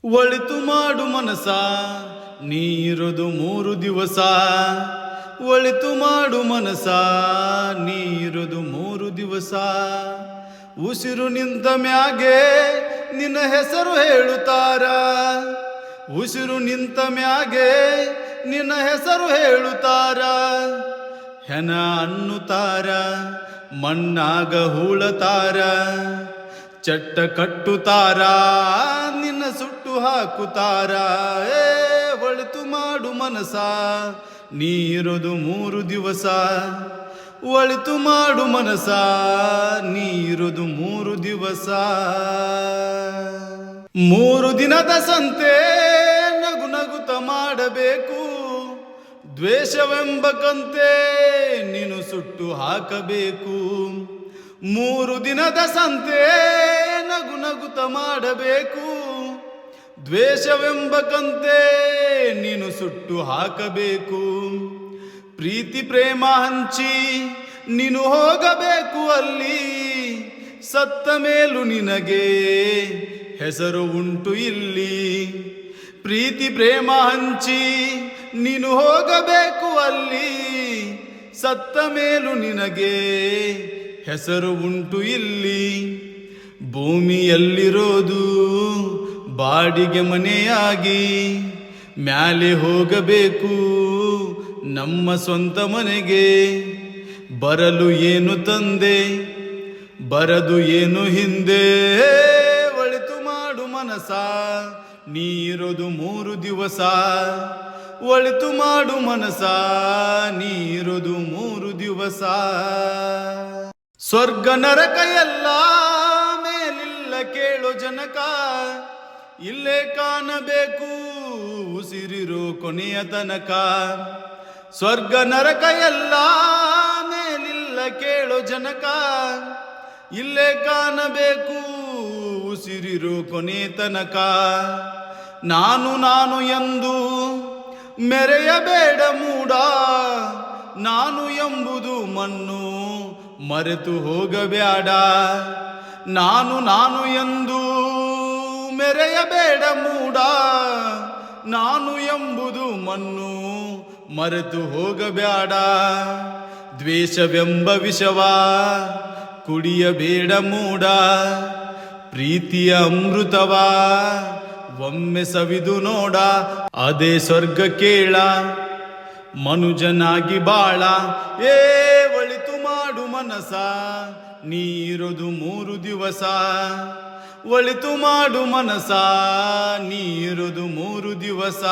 ಒಳಿತು ಮಾಡು ಮನಸ, ನೀರದು 3 ದಿವಸ. ಒಳಿತು ಮಾಡು ಮನಸ, ನೀರದು 3 ದಿವಸ. ಉಸಿರು ನಿಂತ ಮ್ಯಾಗೆ ನಿನ್ನ ಹೆಸರು ಹೇಳುತ್ತಾರ. ಉಸಿರು ನಿಂತ ಮ್ಯಾಗೆ ನಿನ್ನ ಹೆಸರು ಹೇಳುತ್ತಾರ. ಹೆಣ ಅನ್ನುತ್ತಾರ, ಮಣ್ಣಾಗ ಹೂಳತಾರ. ಚಟ್ಟ ಕಟ್ಟುತ್ತಾರ, ನಿನ್ನ ಸುಟ್ಟು ಹಾಕುತ್ತಾರ. ಒಳಿತು ಮಾಡು ಮನಸ, ನೀರದು 3 ದಿವಸ. ಒಳಿತು ಮಾಡು ಮನಸ, ನೀರದು 3 ದಿವಸ. 3 ದಿನದ ಸಂತೆ ನಗು ನಗುತ ಮಾಡಬೇಕು. ದ್ವೇಷವೆಂಬ ಕಂತೆ ನೀನು ಸುಟ್ಟು ಹಾಕಬೇಕು. 3 ದಿನದ ಸಂತೆ ನಗು ನಗುತ ಮಾಡಬೇಕು. ದ್ವೇಷವೆಂಬ ಕಂತೆ ನೀನು ಸುಟ್ಟು ಹಾಕಬೇಕು. ಪ್ರೀತಿ ಪ್ರೇಮ ಹಂಚಿ ನೀನು ಹೋಗಬೇಕು ಅಲ್ಲಿ. ಸತ್ತ ಮೇಲೂ ನಿನಗೆ ಹೆಸರು ಉಂಟು ಇಲ್ಲಿ. ಪ್ರೀತಿ ಪ್ರೇಮ ಹಂಚಿ ನೀನು ಹೋಗಬೇಕು ಅಲ್ಲಿ. ಸತ್ತ ಮೇಲೂ ನಿನಗೆ ಹೆಸರು ಉಂಟು ಇಲ್ಲಿ. ಭೂಮಿಯಲ್ಲಿರೋದು ಬಾಡಿಗೆ ಮನೆಯಾಗಿ ಮ್ಯಾಲೆ ಹೋಗಬೇಕು ನಮ್ಮ ಸ್ವಂತ ಮನೆಗೆ. ಬರಲು ಏನು ತಂದೆ, ಬರದು ಏನು ಹಿಂದೆ. ಒಳಿತು ಮಾಡು ಮನಸ, ನೀರದು 3 ದಿವಸ. ಒಳಿತು ಮಾಡು ಮನಸ, ನೀರದು 3 ದಿವಸ. ಸ್ವರ್ಗ ನರಕ ಎಲ್ಲ ಮೇಲಿಲ್ಲ ಕೇಳೋ ಜನಕ. ಇಲ್ಲೇ ಕಾಣಬೇಕು ಉಸಿರಿರೋ ಕೊನೆಯ ತನಕ. ಸ್ವರ್ಗ ನರಕ ಎಲ್ಲ ಮೇಲಿಲ್ಲ ಕೇಳೋ ಜನಕ. ಇಲ್ಲೇ ಕಾಣಬೇಕು ಉಸಿರಿರೋ ಕೊನೆ ತನಕ. ನಾನು ನಾನು ಎಂದು ಮೆರೆಯಬೇಡ ಮೂಡ. ನಾನು ಎಂಬುದು ಮಣ್ಣು ಮರೆತು ಹೋಗಬೇಡ. ನಾನು ನಾನು ಎಂದು ಮೆರೆಯಬೇಡ ಮೂಡ. ನಾನು ಎಂಬುದು ಮಣ್ಣು ಮರೆತು ಹೋಗಬೇಡ. ದ್ವೇಷವೆಂಬ ವಿಷವ ಕುಡಿಯಬೇಡ ಮೂಡ. ಪ್ರೀತಿಯ ಅಮೃತವ ಒಮ್ಮೆ ಸವಿದು ನೋಡ. ಅದೇ ಸ್ವರ್ಗ ಕೇಳ, ಮನುಜನಾಗಿ ಬಾಳ. ಒಳಿತು ಮಾಡು ಮನಸ, ನೀರದು 3 ದಿವಸ. ಒಳಿತು ಮಾಡು ಮನಸ, ನೀರದು 3 ದಿವಸ.